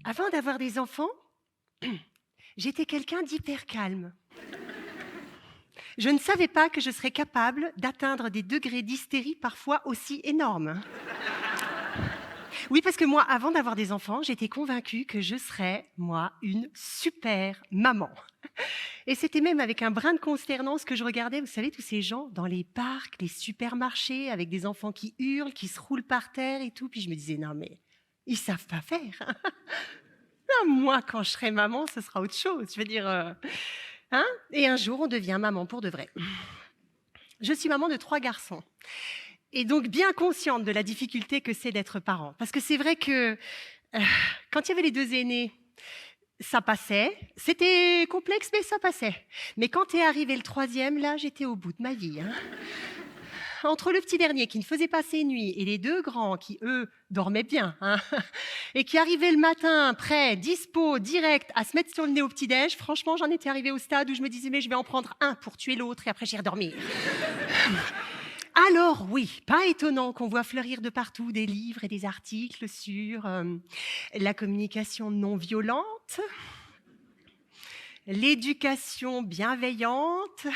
Avant d'avoir des enfants, j'étais quelqu'un d'hyper calme. Je ne savais pas que je serais capable d'atteindre des degrés d'hystérie parfois aussi énormes. Oui, parce que moi, avant d'avoir des enfants, j'étais convaincue que je serais, moi, une super maman. Et c'était même avec un brin de consternance que je regardais, vous savez, tous ces gens dans les parcs, les supermarchés, avec des enfants qui hurlent, qui se roulent par terre et tout. Puis je me disais, non mais, ils savent pas faire. Ah, moi, quand je serai maman, ce sera autre chose. Je veux dire, hein. Et un jour, on devient maman pour de vrai. Je suis maman de 3 garçons. Et donc bien consciente de la difficulté que c'est d'être parent. Parce que c'est vrai que quand il y avait les 2 aînés, ça passait. C'était complexe, mais ça passait. Mais quand est arrivé le 3e, là, j'étais au bout de ma vie. Hein. Entre le petit dernier qui ne faisait pas ses nuits et les 2 grands qui, eux, dormaient bien, hein, et qui arrivaient le matin, prêts, dispo, direct, à se mettre sur le nez au petit-déj, franchement, j'en étais arrivée au stade où je me disais, mais je vais en prendre un pour tuer l'autre et après j'irai dormir. Alors oui, pas étonnant qu'on voit fleurir de partout des livres et des articles sur la communication non violente, l'éducation bienveillante,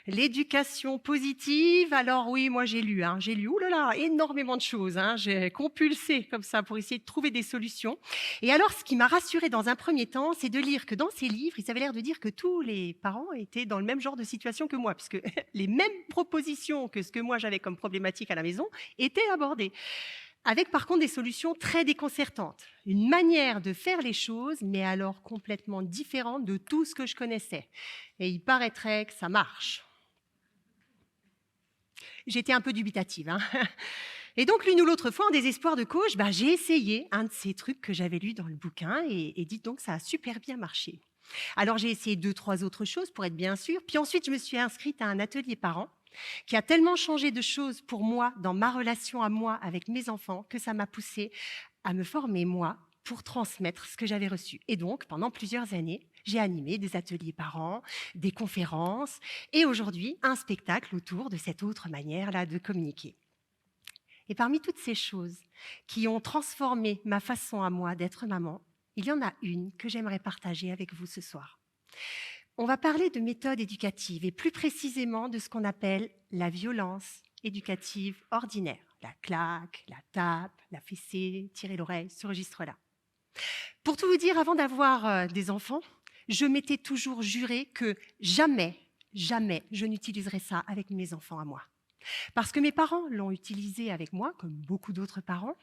l'éducation positive. Alors oui, moi j'ai lu, oulala, énormément de choses. Hein, j'ai compulsé comme ça pour essayer de trouver des solutions. Et alors, ce qui m'a rassurée dans un premier temps, c'est de lire que dans ces livres, ils avaient l'air de dire que tous les parents étaient dans le même genre de situation que moi, puisque les mêmes propositions que ce que moi j'avais comme problématique à la maison étaient abordées. Avec par contre des solutions très déconcertantes. Une manière de faire les choses, mais alors complètement différente de tout ce que je connaissais. Et il paraîtrait que ça marche. J'étais un peu dubitative. Hein. Et donc, l'une ou l'autre fois, en désespoir de cause, j'ai essayé un de ces trucs que j'avais lu dans le bouquin et dites donc, ça a super bien marché. Alors, j'ai essayé 2, 3 autres choses pour être bien sûre. Puis ensuite, je me suis inscrite à un atelier parents qui a tellement changé de choses pour moi dans ma relation à moi avec mes enfants que ça m'a poussée à me former, moi, pour transmettre ce que j'avais reçu. Et donc, pendant plusieurs années, j'ai animé des ateliers parents, des conférences et aujourd'hui, un spectacle autour de cette autre manière-là de communiquer. Et parmi toutes ces choses qui ont transformé ma façon à moi d'être maman, il y en a une que j'aimerais partager avec vous ce soir. On va parler de méthode éducative et plus précisément de ce qu'on appelle la violence éducative ordinaire. La claque, la tape, la fessée, tirer l'oreille, ce registre-là. Pour tout vous dire, avant d'avoir des enfants, je m'étais toujours juré que jamais je n'utiliserais ça avec mes enfants à moi. Parce que mes parents l'ont utilisé avec moi, comme beaucoup d'autres parents,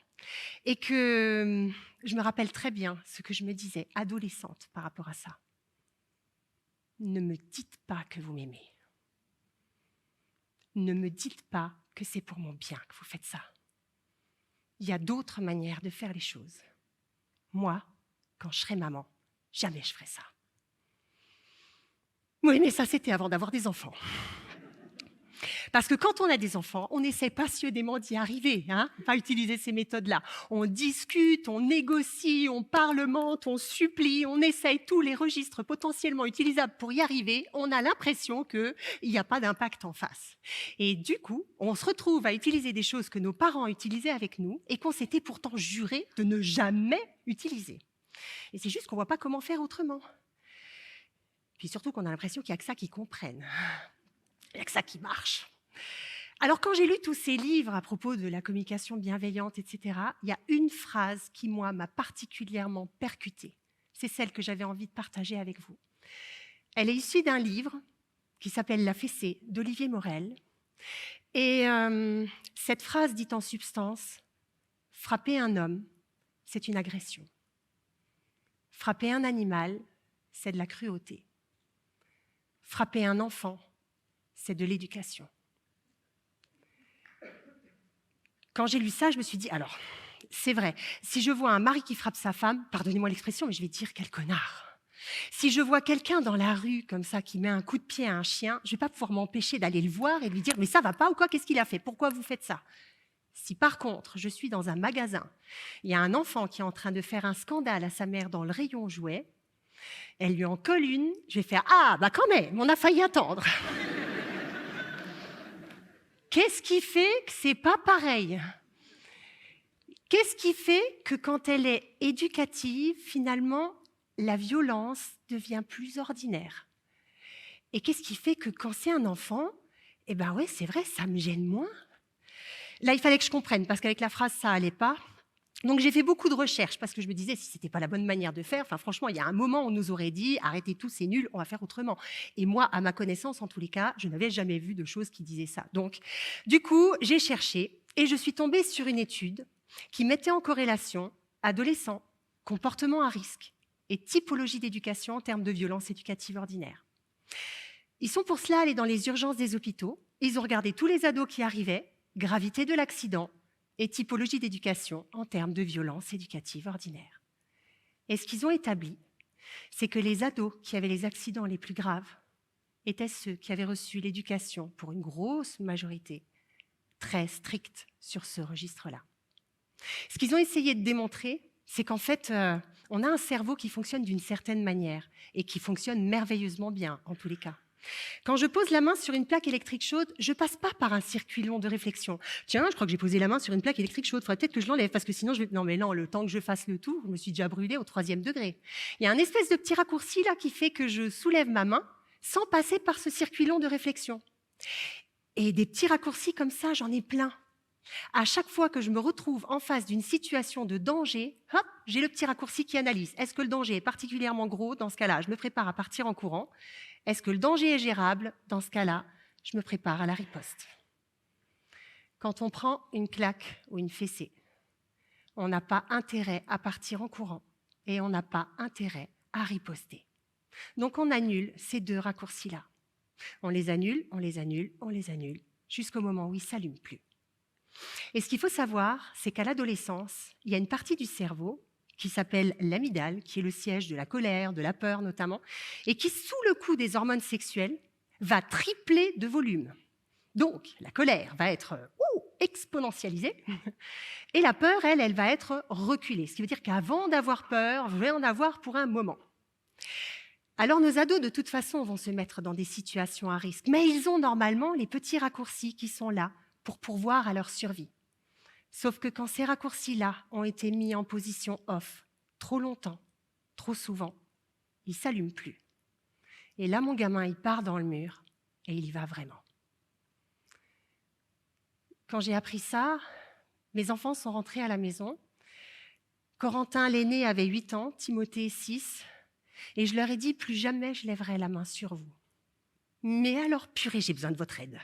et que je me rappelle très bien ce que je me disais, adolescente, par rapport à ça. Ne me dites pas que vous m'aimez. Ne me dites pas que c'est pour mon bien que vous faites ça. Il y a d'autres manières de faire les choses. Moi, quand je serai maman, jamais je ferai ça. Oui, mais ça, c'était avant d'avoir des enfants. Parce que quand on a des enfants, on essaie passionnément d'y arriver, hein, pas utiliser ces méthodes-là. On discute, on négocie, on parlemente, on supplie, on essaye tous les registres potentiellement utilisables pour y arriver. On a l'impression qu'il n'y a pas d'impact en face. Et du coup, on se retrouve à utiliser des choses que nos parents utilisaient avec nous et qu'on s'était pourtant juré de ne jamais utiliser. Et c'est juste qu'on ne voit pas comment faire autrement. Puis surtout qu'on a l'impression qu'il n'y a que ça qu'ils comprennent. Il n'y a que ça qui marche. Alors, quand j'ai lu tous ces livres à propos de la communication bienveillante, etc., il y a une phrase qui, moi, m'a particulièrement percutée. C'est celle que j'avais envie de partager avec vous. Elle est issue d'un livre qui s'appelle La fessée d'Olivier Morel. Et cette phrase dit en substance, « Frapper un homme, c'est une agression. Frapper un animal, c'est de la cruauté. Frapper un enfant, c'est de l'éducation. » Quand j'ai lu ça, je me suis dit, alors, c'est vrai, si je vois un mari qui frappe sa femme, pardonnez-moi l'expression, mais je vais dire quel connard. Si je vois quelqu'un dans la rue comme ça qui met un coup de pied à un chien, je ne vais pas pouvoir m'empêcher d'aller le voir et lui dire, mais ça va pas ou quoi, qu'est-ce qu'il a fait? Pourquoi vous faites ça? Si par contre, je suis dans un magasin, il y a un enfant qui est en train de faire un scandale à sa mère dans le rayon jouets, elle lui en colle une, je vais faire, ah, bah quand même, on a failli attendre. Qu'est-ce qui fait que c'est pas pareil? Qu'est-ce qui fait que quand elle est éducative, finalement, la violence devient plus ordinaire? Et qu'est-ce qui fait que quand c'est un enfant, eh ben ouais, c'est vrai, ça me gêne moins. Là, il fallait que je comprenne, parce qu'avec la phrase, ça allait pas. Donc j'ai fait beaucoup de recherches, parce que je me disais, si c'était pas la bonne manière de faire, enfin franchement, il y a un moment, on nous aurait dit, arrêtez tout, c'est nul, on va faire autrement. Et moi, à ma connaissance, en tous les cas, je n'avais jamais vu de choses qui disaient ça. Donc, du coup, j'ai cherché, et je suis tombée sur une étude qui mettait en corrélation adolescents, comportement à risque et typologie d'éducation en termes de violence éducative ordinaire. Ils sont pour cela allés dans les urgences des hôpitaux, ils ont regardé tous les ados qui arrivaient, gravité de l'accident et typologie d'éducation en termes de violence éducative ordinaire. Et ce qu'ils ont établi, c'est que les ados qui avaient les accidents les plus graves étaient ceux qui avaient reçu l'éducation, pour une grosse majorité, très stricte sur ce registre-là. Ce qu'ils ont essayé de démontrer, c'est qu'en fait, on a un cerveau qui fonctionne d'une certaine manière et qui fonctionne merveilleusement bien, en tous les cas. Quand je pose la main sur une plaque électrique chaude, je ne passe pas par un circuit long de réflexion. Tiens, je crois que j'ai posé la main sur une plaque électrique chaude, il faudrait peut-être que je l'enlève, parce que sinon je vais... Non, mais non, le temps que je fasse le tour, je me suis déjà brûlée au 3e degré. Il y a un espèce de petit raccourci là qui fait que je soulève ma main sans passer par ce circuit long de réflexion. Et des petits raccourcis comme ça, j'en ai plein. À chaque fois que je me retrouve en face d'une situation de danger, hop, j'ai le petit raccourci qui analyse. Est-ce que le danger est particulièrement gros? Dans ce cas-là, je me prépare à partir en courant. Est-ce que le danger est gérable? Dans ce cas-là, je me prépare à la riposte. Quand on prend une claque ou une fessée, on n'a pas intérêt à partir en courant et on n'a pas intérêt à riposter. Donc on annule ces deux raccourcis-là. On les annule, on les annule, on les annule, jusqu'au moment où ils ne s'allument plus. Et ce qu'il faut savoir, c'est qu'à l'adolescence, il y a une partie du cerveau qui s'appelle l'amygdale, qui est le siège de la colère, de la peur notamment, et qui, sous le coup des hormones sexuelles, va tripler de volume. Donc, la colère va être exponentialisée, et la peur, elle va être reculée. Ce qui veut dire qu'avant d'avoir peur, je vais en avoir pour un moment. Alors, nos ados, de toute façon, vont se mettre dans des situations à risque, mais ils ont normalement les petits raccourcis qui sont là pour pourvoir à leur survie. Sauf que quand ces raccourcis-là ont été mis en position off trop longtemps, trop souvent, ils ne s'allument plus. Et là, mon gamin, il part dans le mur et il y va vraiment. Quand j'ai appris ça, mes enfants sont rentrés à la maison. Corentin, l'aîné, avait 8 ans, Timothée, 6. Et je leur ai dit, plus jamais je lèverai la main sur vous. Mais alors, purée, j'ai besoin de votre aide.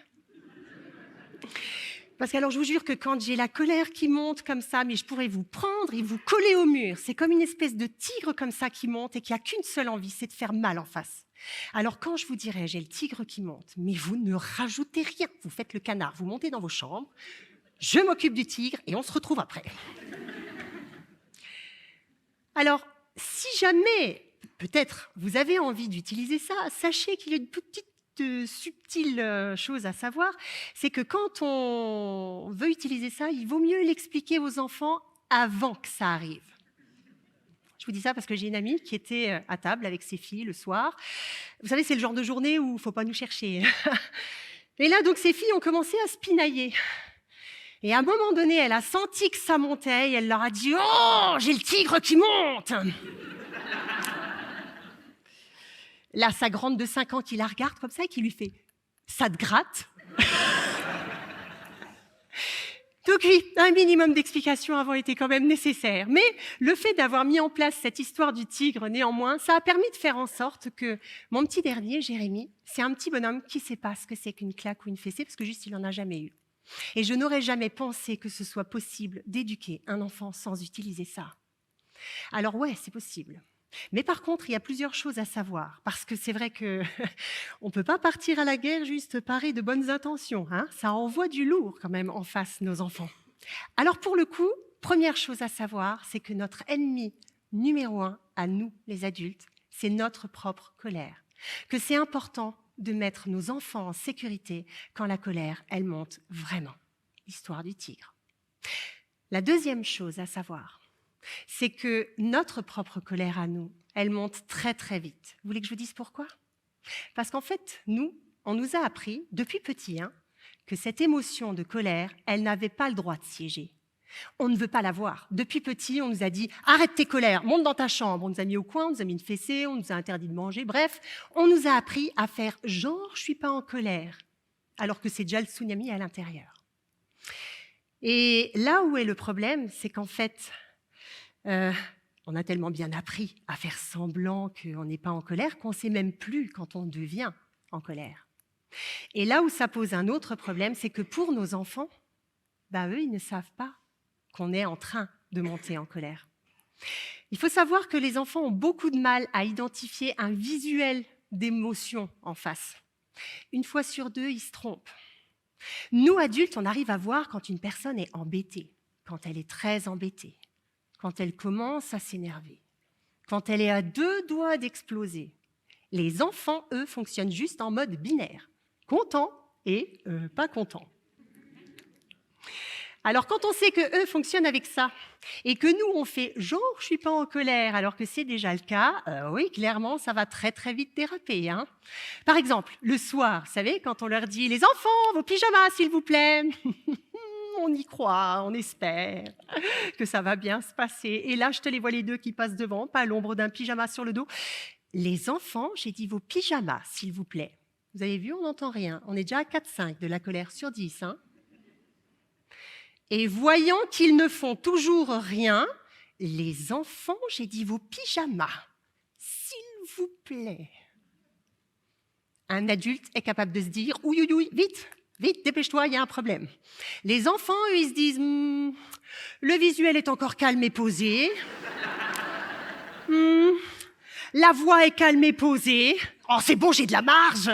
Parce que alors, je vous jure que quand j'ai la colère qui monte comme ça, mais je pourrais vous prendre et vous coller au mur. C'est comme une espèce de tigre comme ça qui monte et qui a qu'une seule envie, c'est de faire mal en face. Alors quand je vous dirai, j'ai le tigre qui monte, mais vous ne rajoutez rien. Vous faites le canard, vous montez dans vos chambres, je m'occupe du tigre et on se retrouve après. Alors, si jamais, peut-être, vous avez envie d'utiliser ça, sachez qu'il y a une petite subtile chose à savoir, c'est que quand on veut utiliser ça, il vaut mieux l'expliquer aux enfants avant que ça arrive. Je vous dis ça parce que j'ai une amie qui était à table avec ses filles le soir. Vous savez, c'est le genre de journée où il ne faut pas nous chercher. Et là, donc, ses filles ont commencé à se pinailler. Et à un moment donné, elle a senti que ça montait et elle leur a dit « Oh, j'ai le tigre qui monte !» Là, sa grande de 5 ans qui la regarde comme ça et qui lui fait « Ça te gratte ?» Donc oui, un minimum d'explications avant était quand même nécessaire. Mais le fait d'avoir mis en place cette histoire du tigre, néanmoins, ça a permis de faire en sorte que mon petit dernier, Jérémy, c'est un petit bonhomme qui ne sait pas ce que c'est qu'une claque ou une fessée, parce que juste, il n'en a jamais eu. Et je n'aurais jamais pensé que ce soit possible d'éduquer un enfant sans utiliser ça. Alors ouais, c'est possible. Mais par contre, il y a plusieurs choses à savoir, parce que c'est vrai qu'on ne peut pas partir à la guerre juste paré de bonnes intentions. Hein, ça envoie du lourd quand même en face, nos enfants. Alors pour le coup, première chose à savoir, c'est que notre ennemi numéro 1, à nous les adultes, c'est notre propre colère. Que c'est important de mettre nos enfants en sécurité quand la colère, elle monte vraiment. Histoire du tigre. La deuxième chose à savoir, c'est que notre propre colère à nous, elle monte très très vite. Vous voulez que je vous dise pourquoi? Parce qu'en fait, on nous a appris depuis petit que cette émotion de colère, elle n'avait pas le droit de siéger. On ne veut pas la voir. Depuis petit, on nous a dit « arrête tes colères, monte dans ta chambre ». On nous a mis au coin, on nous a mis une fessée, on nous a interdit de manger. Bref, on nous a appris à faire genre « je ne suis pas en colère », alors que c'est déjà le tsunami à l'intérieur. Et là où est le problème, c'est qu'en fait, on a tellement bien appris à faire semblant qu'on n'est pas en colère qu'on ne sait même plus quand on devient en colère. Et là où ça pose un autre problème, c'est que pour nos enfants, eux, ils ne savent pas qu'on est en train de monter en colère. Il faut savoir que les enfants ont beaucoup de mal à identifier un visuel d'émotion en face. Une fois sur deux, ils se trompent. Nous, adultes, on arrive à voir quand une personne est embêtée, quand elle est très embêtée, quand elle commence à s'énerver, quand elle est à 2 doigts d'exploser. Les enfants, eux, fonctionnent juste en mode binaire, content et pas content. Alors, quand on sait qu'eux fonctionnent avec ça, et que nous, on fait genre « je ne suis pas en colère », alors que c'est déjà le cas, oui, clairement, ça va très, très vite déraper. Hein. Par exemple, le soir, vous savez, quand on leur dit « les enfants, vos pyjamas, s'il vous plaît », on y croit, on espère que ça va bien se passer. Et là, je te les vois les deux qui passent devant, pas l'ombre d'un pyjama sur le dos. Les enfants, j'ai dit « vos pyjamas, s'il vous plaît ». Vous avez vu, on n'entend rien. On est déjà à 4,5 de la colère sur 10, hein. Et voyant qu'ils ne font toujours rien, les enfants, j'ai dit vos pyjamas, s'il vous plaît. Un adulte est capable de se dire « oui, oui, oui, vite, vite, dépêche-toi, il y a un problème ». Les enfants, eux, ils se disent « le visuel est encore calme et posé. La voix est calme et posée. Oh, c'est bon, j'ai de la marge ».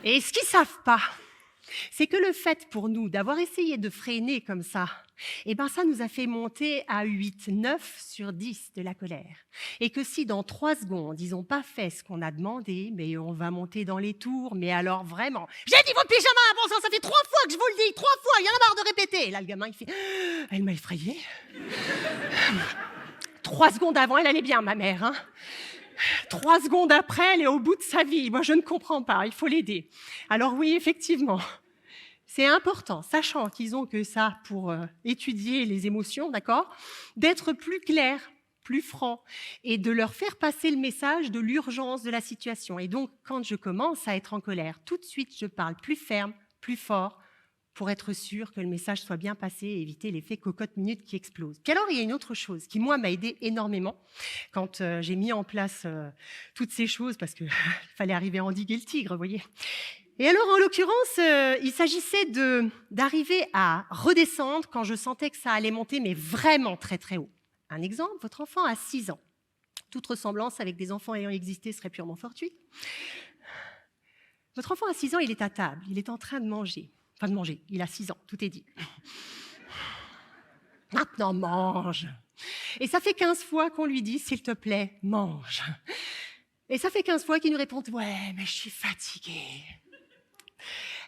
Et ce qu'ils ne savent pas, c'est que le fait pour nous d'avoir essayé de freiner comme ça, ça nous a fait monter à 8, 9 sur 10 de la colère. Et que si dans 3 secondes, ils n'ont pas fait ce qu'on a demandé, mais on va monter dans les tours, mais alors vraiment, j'ai dit vos pyjamas, bon sang, ça fait 3 fois que je vous le dis, 3 fois, il y en a marre de répéter. Et là, le gamin, il fait, elle m'a effrayé. 3 secondes avant, elle allait bien, ma mère, hein. 3 secondes après, elle est au bout de sa vie. Moi, je ne comprends pas, il faut l'aider. Alors oui, effectivement, c'est important, sachant qu'ils ont que ça pour étudier les émotions, d'accord, d'être plus clair, plus franc, et de leur faire passer le message de l'urgence de la situation. Et donc, quand je commence à être en colère, tout de suite, je parle plus ferme, plus fort, pour être sûr que le message soit bien passé et éviter l'effet cocotte-minute qui explose. Puis alors, il y a une autre chose qui, moi, m'a aidé énormément quand j'ai mis en place toutes ces choses, parce qu'il fallait arriver à endiguer le tigre, vous voyez. Et alors, en l'occurrence, il s'agissait d'arriver à redescendre quand je sentais que ça allait monter, mais vraiment très, très haut. Un exemple, votre enfant a 6 ans. Toute ressemblance avec des enfants ayant existé serait purement fortuite. Votre enfant a 6 ans, il est à table, il est en train de manger. Enfin, de manger, il a 6 ans, tout est dit. Maintenant, mange. Et ça fait 15 fois qu'on lui dit, s'il te plaît, mange. Et ça fait 15 fois qu'il nous répond, ouais, mais je suis fatiguée.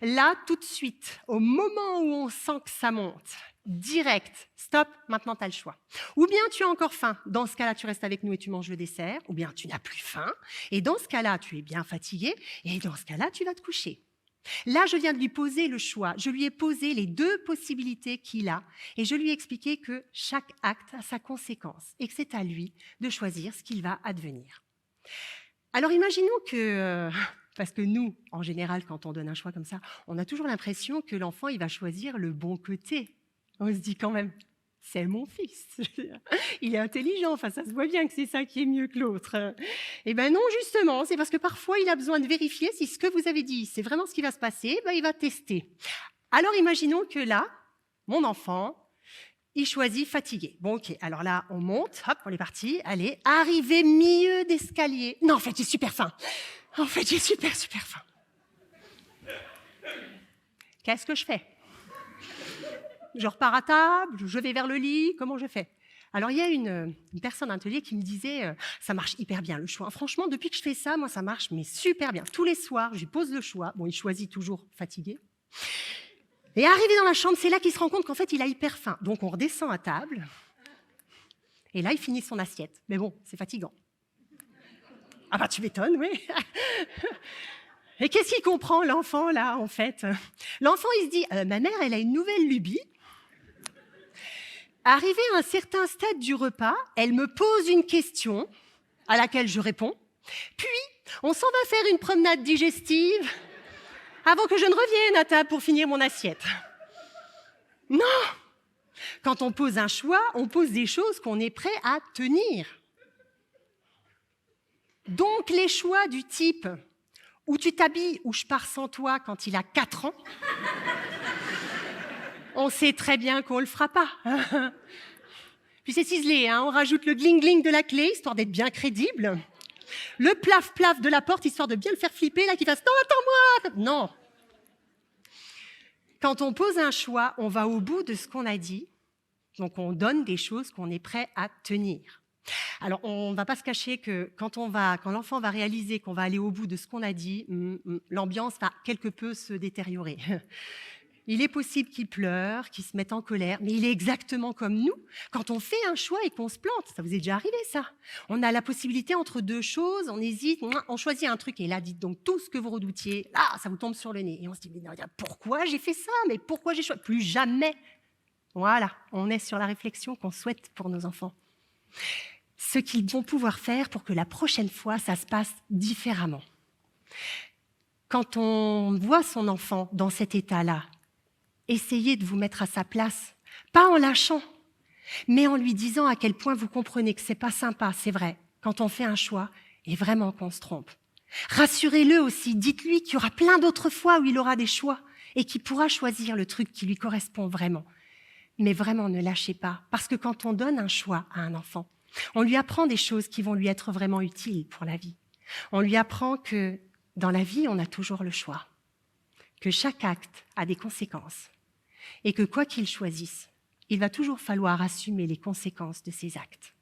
Là, tout de suite, au moment où on sent que ça monte, direct, stop, maintenant tu as le choix. Ou bien tu as encore faim, dans ce cas-là, tu restes avec nous et tu manges le dessert, ou bien tu n'as plus faim, et dans ce cas-là, tu es bien fatigué, et dans ce cas-là, tu vas te coucher. Là, je viens de lui poser le choix. Je lui ai posé les 2 possibilités qu'il a et je lui ai expliqué que chaque acte a sa conséquence et que c'est à lui de choisir ce qu'il va advenir. Alors, imaginons que, parce que nous, en général, quand on donne un choix comme ça, on a toujours l'impression que l'enfant, il va choisir le bon côté. On se dit quand même, c'est mon fils. Il est intelligent, enfin, ça se voit bien que c'est ça qui est mieux que l'autre. Eh bien non, justement, c'est parce que parfois, il a besoin de vérifier si ce que vous avez dit, c'est vraiment ce qui va se passer, il va tester. Alors, imaginons que là, mon enfant, il choisit fatigué. Bon, ok, alors là, on monte, hop, on est parti, allez, arrivé milieu d'escalier. Non, en fait, j'ai super faim. En fait, j'ai super faim. Qu'est-ce que je fais ? Je repars à table, je vais vers le lit, comment je fais ? Alors, il y a une personne à l'atelier qui me disait ça marche hyper bien, le choix. Franchement, depuis que je fais ça, moi, ça marche, mais super bien. Tous les soirs, je lui pose le choix. Bon, il choisit toujours fatigué. Et arrivé dans la chambre, c'est là qu'il se rend compte qu'en fait, il a hyper faim. Donc, on redescend à table. Et là, il finit son assiette. Mais bon, c'est fatigant. Ah bah, tu m'étonnes, oui. Et qu'est-ce qu'il comprend, l'enfant, là, en fait ? L'enfant, il se dit ma mère, elle a une nouvelle lubie. Arrivé à un certain stade du repas, elle me pose une question à laquelle je réponds. Puis, on s'en va faire une promenade digestive avant que je ne revienne à table pour finir mon assiette. Non! Quand on pose un choix, on pose des choses qu'on est prêt à tenir. Donc les choix du type « où tu t'habilles ou je pars sans toi quand il a 4 ans », on sait très bien qu'on ne le fera pas. Puis c'est ciselé, hein, on rajoute le gling-gling de la clé, histoire d'être bien crédible. Le plaf-plaf de la porte, histoire de bien le faire flipper, là, qu'il fasse « non, attends-moi » Non. Quand on pose un choix, on va au bout de ce qu'on a dit, donc on donne des choses qu'on est prêt à tenir. Alors, on ne va pas se cacher que quand l'enfant va réaliser qu'on va aller au bout de ce qu'on a dit, l'ambiance va quelque peu se détériorer. Il est possible qu'il pleure, qu'il se mette en colère, mais il est exactement comme nous. Quand on fait un choix et qu'on se plante, ça vous est déjà arrivé ça? On a la possibilité entre deux choses, on hésite, on choisit un truc et là, dites donc tout ce que vous redoutiez, là, ça vous tombe sur le nez. Et on se dit, mais non, pourquoi j'ai fait ça? Mais pourquoi j'ai choisi? Plus jamais. Voilà, on est sur la réflexion qu'on souhaite pour nos enfants. Ce qu'ils vont pouvoir faire pour que la prochaine fois, ça se passe différemment. Quand on voit son enfant dans cet état-là, essayez de vous mettre à sa place, pas en lâchant, mais en lui disant à quel point vous comprenez que c'est pas sympa, c'est vrai, quand on fait un choix et vraiment qu'on se trompe. Rassurez-le aussi, dites-lui qu'il y aura plein d'autres fois où il aura des choix et qu'il pourra choisir le truc qui lui correspond vraiment. Mais vraiment, ne lâchez pas, parce que quand on donne un choix à un enfant, on lui apprend des choses qui vont lui être vraiment utiles pour la vie. On lui apprend que dans la vie, on a toujours le choix, que chaque acte a des conséquences et que quoi qu'il choisisse, il va toujours falloir assumer les conséquences de ses actes.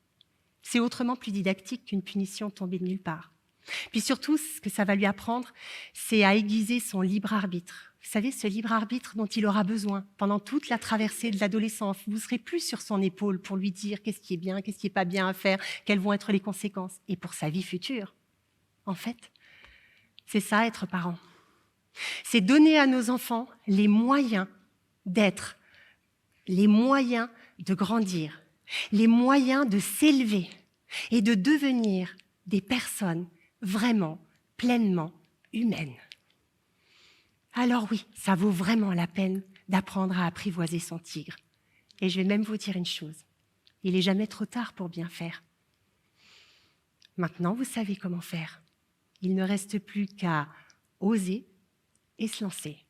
C'est autrement plus didactique qu'une punition tombée de nulle part. Puis surtout, ce que ça va lui apprendre, c'est à aiguiser son libre arbitre. Vous savez, ce libre arbitre dont il aura besoin pendant toute la traversée de l'adolescence. Vous ne serez plus sur son épaule pour lui dire qu'est-ce qui est bien, qu'est-ce qui n'est pas bien à faire, quelles vont être les conséquences. Et pour sa vie future, en fait, c'est ça être parent. C'est donner à nos enfants les moyens d'être, les moyens de grandir, les moyens de s'élever et de devenir des personnes vraiment, pleinement humaines. Alors oui, ça vaut vraiment la peine d'apprendre à apprivoiser son tigre. Et je vais même vous dire une chose, il n'est jamais trop tard pour bien faire. Maintenant, vous savez comment faire. Il ne reste plus qu'à oser et se lancer.